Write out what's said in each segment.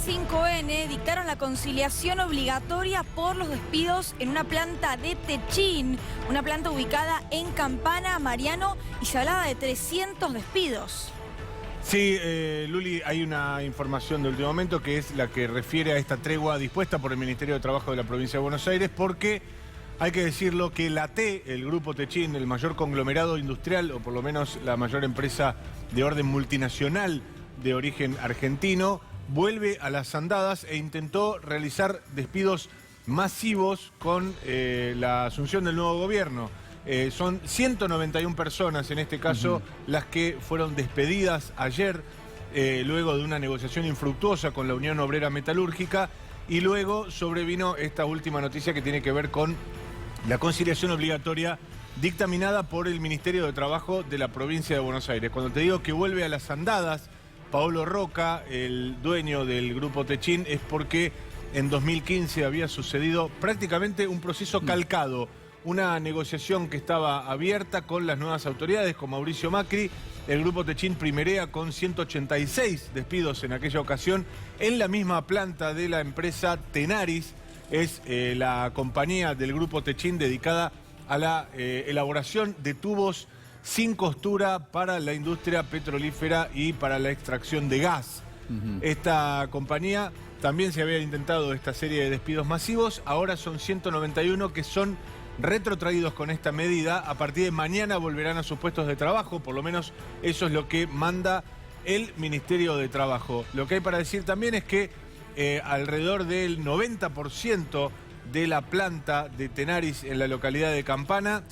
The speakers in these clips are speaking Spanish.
C5N dictaron la conciliación obligatoria por los despidos en una planta de Techín, una planta ubicada en Campana, Mariano, y se hablaba de 300 despidos. Sí, Luli, hay una información de último momento que es la que refiere a esta tregua dispuesta por el Ministerio de Trabajo de la Provincia de Buenos Aires, porque hay que decirlo que la T, el Grupo Techín, el mayor conglomerado industrial, o por lo menos la mayor empresa de orden multinacional de origen argentino, vuelve a las andadas e intentó realizar despidos masivos con la asunción del nuevo gobierno. Son 191 personas en este caso las que fueron despedidas ayer luego de una negociación infructuosa con la Unión Obrera Metalúrgica, y luego sobrevino esta última noticia que tiene que ver con la conciliación obligatoria dictaminada por el Ministerio de Trabajo de la Provincia de Buenos Aires. Cuando te digo que vuelve a las andadas Paolo Roca, el dueño del Grupo Techín, es porque en 2015 había sucedido prácticamente un proceso calcado, una negociación que estaba abierta con las nuevas autoridades, con Mauricio Macri. El Grupo Techín primerea con 186 despidos en aquella ocasión en la misma planta de la empresa Tenaris. Es la compañía del Grupo Techín dedicada a la elaboración de tubos sin costura para la industria petrolífera y para la extracción de gas. Esta compañía también se había intentado esta serie de despidos masivos. Ahora son 191 que son retrotraídos con esta medida. A partir de mañana volverán a sus puestos de trabajo, por lo menos eso es lo que manda el Ministerio de Trabajo. Lo que hay para decir también es que alrededor del 90% de la planta de Tenaris en la localidad de Campana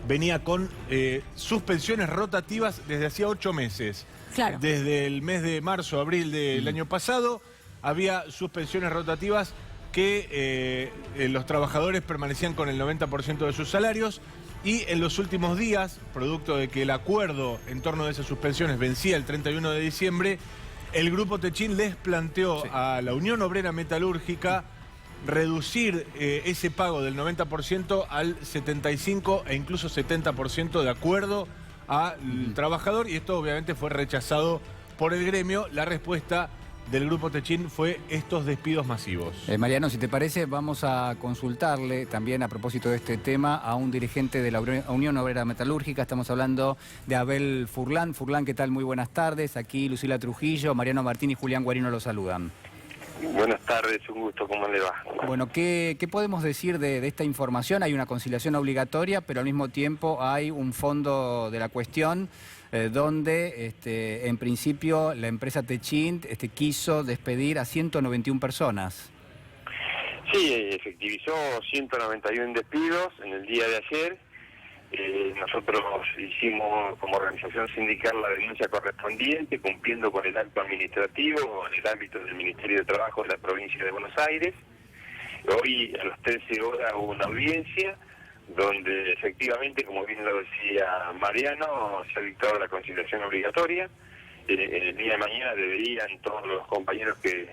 venía con suspensiones rotativas desde hacía 8 meses. Claro. Desde el mes de marzo, abril del año pasado, había suspensiones rotativas que los trabajadores permanecían con el 90% de sus salarios, y en los últimos días, producto de que el acuerdo en torno a esas suspensiones vencía el 31 de diciembre, el Grupo Techín les planteó a la Unión Obrera Metalúrgica reducir ese pago del 90% al 75% e incluso 70% de acuerdo al trabajador, y esto obviamente fue rechazado por el gremio. La respuesta del Grupo Techín fue estos despidos masivos. Mariano, si te parece, vamos a consultarle también a propósito de este tema a un dirigente de la Unión Obrera Metalúrgica. Estamos hablando de Abel Furlan. Furlan, ¿qué tal? Muy buenas tardes. Aquí Lucila Trujillo, Mariano Martín y Julián Guarino los saludan. Buenas tardes, un gusto, ¿cómo le va? Bueno, ¿qué podemos decir de esta información? Hay una conciliación obligatoria, pero al mismo tiempo hay un fondo de la cuestión donde en principio la empresa Techín quiso despedir a 191 personas. Sí, efectivizó 191 despidos en el día de ayer. Nosotros hicimos como organización sindical la denuncia correspondiente, cumpliendo con el acto administrativo en el ámbito del Ministerio de Trabajo de la Provincia de Buenos Aires. Hoy a las 13 horas hubo una audiencia donde efectivamente, como bien lo decía Mariano, se ha dictado la conciliación obligatoria. El día de mañana deberían todos los compañeros que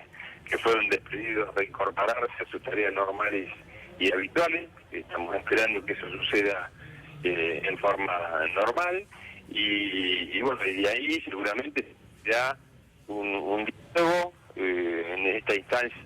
fueron despedidos reincorporarse a sus tareas normales y habituales. Estamos esperando que eso suceda en forma normal, y bueno, y de ahí seguramente ya un diálogo en esta instancia.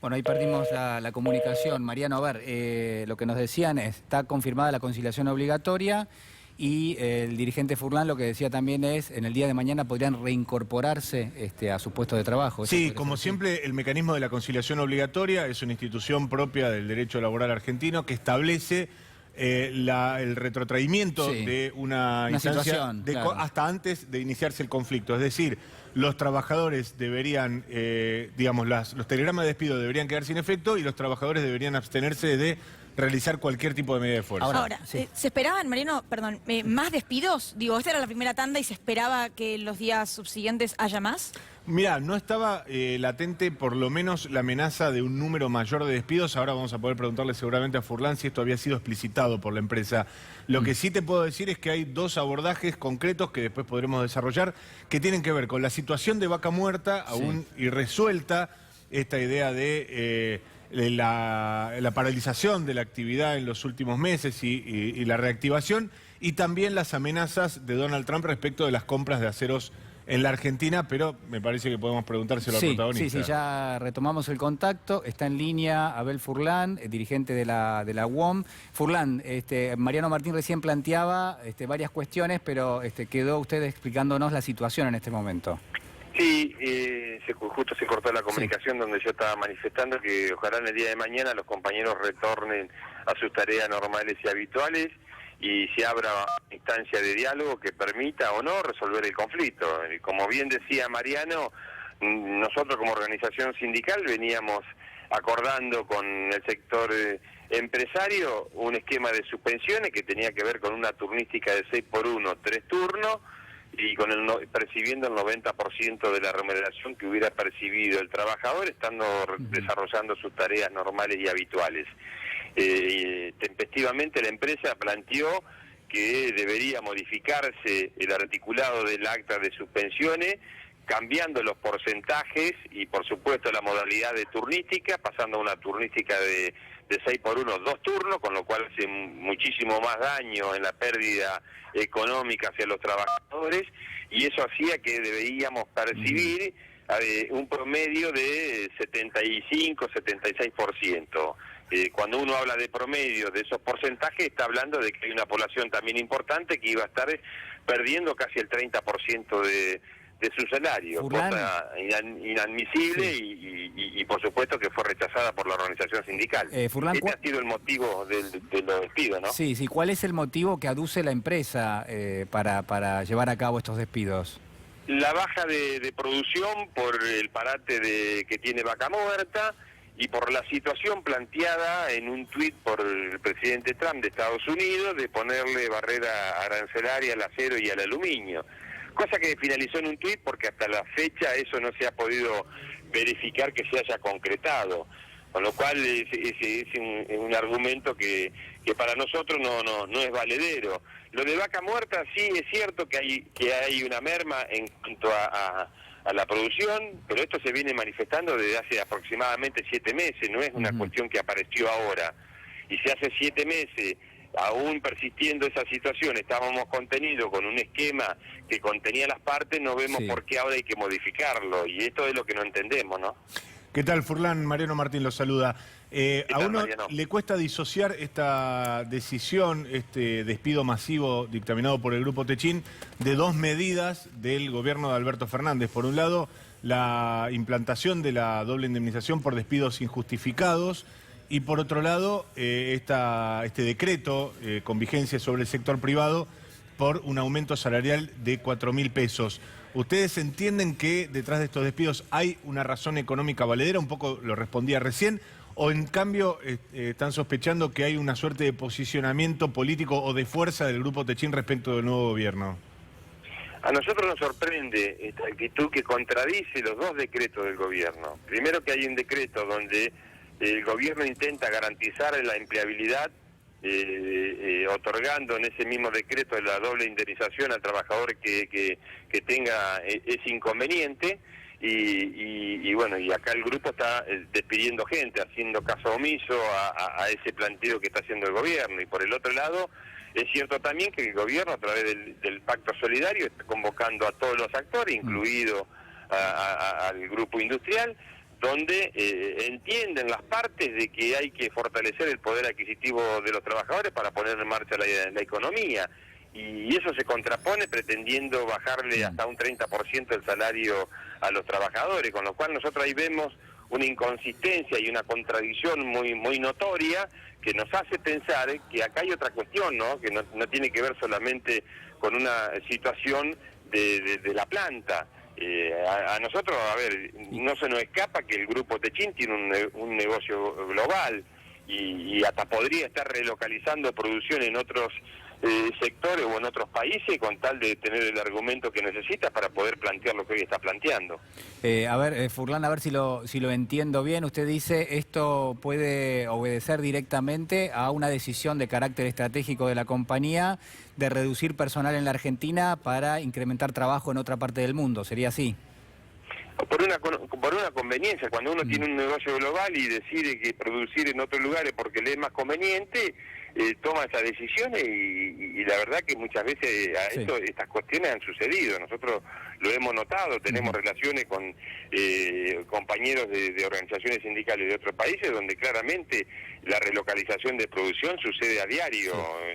Bueno, ahí perdimos la comunicación. Mariano, a ver, lo que nos decían es, está confirmada la conciliación obligatoria, y el dirigente Furlan lo que decía también es, en el día de mañana podrían reincorporarse a sus puestos de trabajo. Sí, como siempre, el mecanismo de la conciliación obligatoria es una institución propia del derecho laboral argentino que establece el retrotraimiento de una instancia situación, claro, hasta antes de iniciarse el conflicto. Es decir, los trabajadores deberían, digamos, los telegramas de despido deberían quedar sin efecto, y los trabajadores deberían abstenerse de realizar cualquier tipo de medida de fuerza. Ahora, ¿se esperaban, Mariano, más despidos? Digo, esta era la primera tanda y se esperaba que los días subsiguientes haya más. Mirá, no estaba latente por lo menos la amenaza de un número mayor de despidos. Ahora vamos a poder preguntarle seguramente a Furlan si esto había sido explicitado por la empresa. Lo que sí te puedo decir es que hay dos abordajes concretos que después podremos desarrollar, que tienen que ver con la situación de Vaca Muerta, aún irresuelta, esta idea de la paralización de la actividad en los últimos meses y la reactivación, y también las amenazas de Donald Trump respecto de las compras de aceros en la Argentina, pero me parece que podemos preguntárselo al protagonista. Sí, ya retomamos el contacto. Está en línea Abel Furlan, dirigente de la UOM. Furlan, Mariano Martín recién planteaba varias cuestiones, pero quedó usted explicándonos la situación en este momento. Sí, justo se cortó la comunicación donde yo estaba manifestando que ojalá en el día de mañana los compañeros retornen a sus tareas normales y habituales y se abra una instancia de diálogo que permita o no resolver el conflicto. Como bien decía Mariano, nosotros como organización sindical veníamos acordando con el sector empresario un esquema de suspensiones que tenía que ver con una turnística de 6x1, 3 turnos, y con percibiendo el 90% de la remuneración que hubiera percibido el trabajador estando desarrollando sus tareas normales y habituales. Tempestivamente la empresa planteó que debería modificarse el articulado del acta de suspensiones, cambiando los porcentajes y por supuesto la modalidad de turnística, pasando a una turnística de 6x1, 2 turnos, con lo cual hace muchísimo más daño en la pérdida económica hacia los trabajadores, y eso hacía que deberíamos percibir un promedio de 75-76%. Cuando uno habla de promedio de esos porcentajes, está hablando de que hay una población también importante que iba a estar perdiendo casi el 30% de su salario, cosa inadmisible y por supuesto que fue rechazada por la organización sindical. Furlan, este ha sido el motivo de los despidos, ¿no? Sí, ¿cuál es el motivo que aduce la empresa para llevar a cabo estos despidos? La baja de producción por el parate que tiene Vaca Muerta y por la situación planteada en un tuit por el presidente Trump de Estados Unidos de ponerle barrera arancelaria al acero y al aluminio. Cosa que finalizó en un tuit porque hasta la fecha eso no se ha podido verificar que se haya concretado. Con lo cual es un argumento que para nosotros no es valedero. Lo de Vaca Muerta sí es cierto que hay una merma en cuanto a la producción, pero esto se viene manifestando desde hace aproximadamente 7 meses, no es una cuestión que apareció ahora. Y si hace 7 meses, aún persistiendo esa situación, estábamos contenidos con un esquema que contenía las partes, no vemos por qué ahora hay que modificarlo, y esto es lo que no entendemos, ¿no? ¿Qué tal, Furlan? Mariano Martín lo saluda. A uno Mariano le cuesta disociar esta decisión, este despido masivo dictaminado por el Grupo Techín, de 2 medidas del gobierno de Alberto Fernández. Por un lado, la implantación de la doble indemnización por despidos injustificados y por otro lado, este decreto con vigencia sobre el sector privado por un aumento salarial de 4.000 pesos. ¿Ustedes entienden que detrás de estos despidos hay una razón económica valedera? Un poco lo respondía recién. ¿O en cambio están sospechando que hay una suerte de posicionamiento político o de fuerza del Grupo Techín respecto del nuevo gobierno? A nosotros nos sorprende esta actitud que contradice los 2 decretos del gobierno. Primero, que hay un decreto donde el gobierno intenta garantizar la empleabilidad otorgando en ese mismo decreto la doble indemnización al trabajador que tenga ese inconveniente y bueno, y acá el grupo está despidiendo gente, haciendo caso omiso a ese planteo que está haciendo el gobierno. Y por el otro lado, es cierto también que el gobierno a través del Pacto Solidario está convocando a todos los actores, incluido al grupo industrial, donde entienden las partes de que hay que fortalecer el poder adquisitivo de los trabajadores para poner en marcha la economía. Y eso se contrapone pretendiendo bajarle hasta un 30% el salario a los trabajadores, con lo cual nosotros ahí vemos una inconsistencia y una contradicción muy notoria que nos hace pensar que acá hay otra cuestión, ¿no? Que no tiene que ver solamente con una situación de la planta. A nosotros, a ver, no se nos escapa que el Grupo Techín tiene un negocio global y hasta podría estar relocalizando producción en otros sectores o en otros países con tal de tener el argumento que necesita para poder plantear lo que hoy está planteando. Furlan, a ver si lo entiendo bien. Usted dice esto puede obedecer directamente a una decisión de carácter estratégico de la compañía de reducir personal en la Argentina para incrementar trabajo en otra parte del mundo. ¿Sería así? Por una conveniencia, cuando uno tiene un negocio global y decide que producir en otros lugares porque le es más conveniente, toma esas decisiones y la verdad que muchas veces estas cuestiones han sucedido. Nosotros lo hemos notado, tenemos relaciones con compañeros de organizaciones sindicales de otros países donde claramente la relocalización de producción sucede a diario,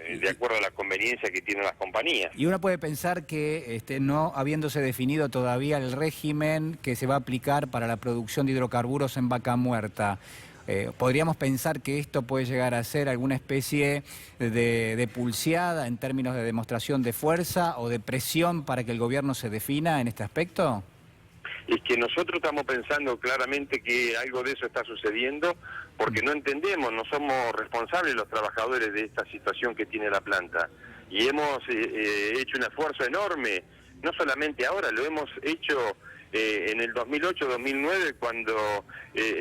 de acuerdo a la conveniencia que tienen las compañías. Y uno puede pensar que no habiéndose definido todavía el régimen que se va a aplicar para la producción de hidrocarburos en Vaca Muerta, ¿podríamos pensar que esto puede llegar a ser alguna especie de pulseada en términos de demostración de fuerza o de presión para que el gobierno se defina en este aspecto? Es que nosotros estamos pensando claramente que algo de eso está sucediendo porque no entendemos, no somos responsables los trabajadores de esta situación que tiene la planta. Y hemos hecho un esfuerzo enorme, no solamente ahora, lo hemos hecho en el 2008-2009 cuando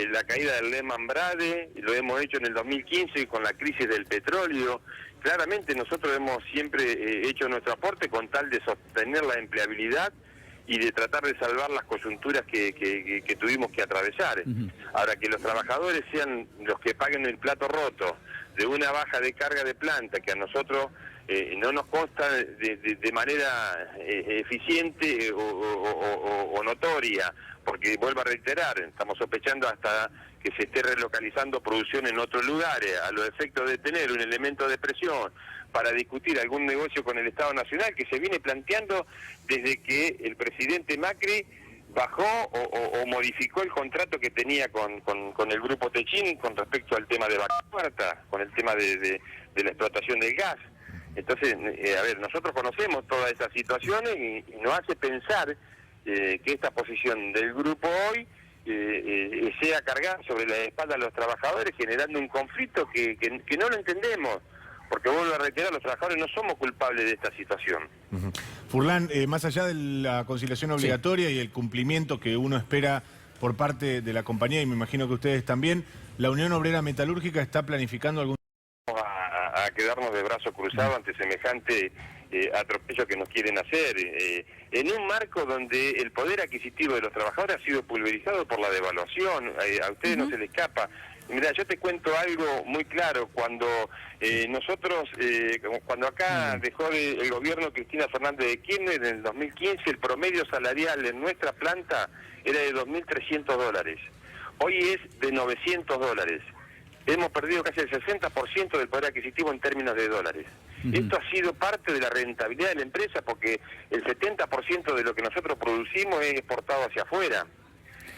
la caída del Lehman Brothers, lo hemos hecho en el 2015 con la crisis del petróleo. Claramente nosotros hemos siempre hecho nuestro aporte con tal de sostener la empleabilidad y de tratar de salvar las coyunturas que tuvimos que atravesar. Ahora, que los trabajadores sean los que paguen el plato roto de una baja de carga de planta que a nosotros no nos consta de manera eficiente o notoria, porque vuelvo a reiterar, estamos sospechando hasta que se esté relocalizando producción en otros lugares, a los efectos de tener un elemento de presión para discutir algún negocio con el Estado Nacional que se viene planteando desde que el presidente Macri bajó o modificó el contrato que tenía con el grupo Techin con respecto al tema de Vaca Muerta, con el tema de la explotación del gas. Entonces, a ver, nosotros conocemos todas esas situaciones y nos hace pensar que esta posición del grupo hoy sea cargada sobre la espalda de los trabajadores, generando un conflicto que no lo entendemos. Porque vuelvo a reiterar, los trabajadores no somos culpables de esta situación. Furlan, más allá de la conciliación obligatoria y el cumplimiento que uno espera por parte de la compañía, y me imagino que ustedes también, ¿la Unión Obrera Metalúrgica está planificando algún... a quedarnos de brazos cruzados ante semejante atropello que nos quieren hacer, en un marco donde el poder adquisitivo de los trabajadores ha sido pulverizado por la devaluación? A ustedes no se les escapa. Mira, yo te cuento algo muy claro. Cuando nosotros, cuando acá dejó el gobierno Cristina Fernández de Kirchner en el 2015, el promedio salarial en nuestra planta era de $2.300. Hoy es de $900. Hemos perdido casi el 60% del poder adquisitivo en términos de dólares. Esto ha sido parte de la rentabilidad de la empresa porque el 70% de lo que nosotros producimos es exportado hacia afuera.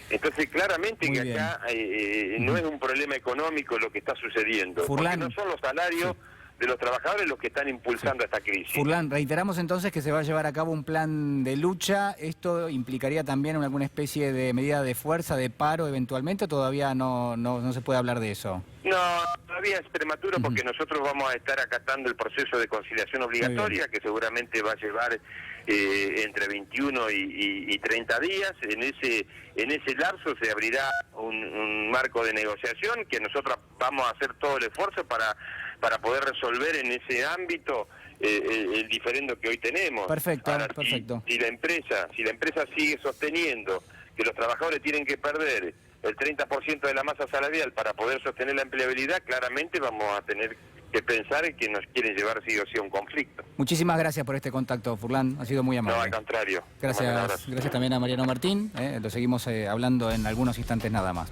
Entonces, claramente que acá no es un problema económico lo que está sucediendo, Furlan, porque no son los salarios de los trabajadores los que están impulsando esta crisis. Furlan, reiteramos entonces que se va a llevar a cabo un plan de lucha. ¿Esto implicaría también alguna especie de medida de fuerza, de paro eventualmente, o todavía no se puede hablar de eso? No, todavía es prematuro porque nosotros vamos a estar acatando el proceso de conciliación obligatoria que seguramente va a llevar entre 21 y 30 días. En ese lapso se abrirá un marco de negociación que nosotros vamos a hacer todo el esfuerzo para poder resolver en ese ámbito el diferendo que hoy tenemos. Perfecto, ahora, perfecto. Si la empresa sigue sosteniendo que los trabajadores tienen que perder el 30% de la masa salarial para poder sostener la empleabilidad, claramente vamos a tener que pensar en que nos quieren llevar sí o sí a un conflicto. Muchísimas gracias por este contacto, Furlan, ha sido muy amable. No, al contrario. Gracias también a Mariano Martín, lo seguimos hablando en algunos instantes nada más.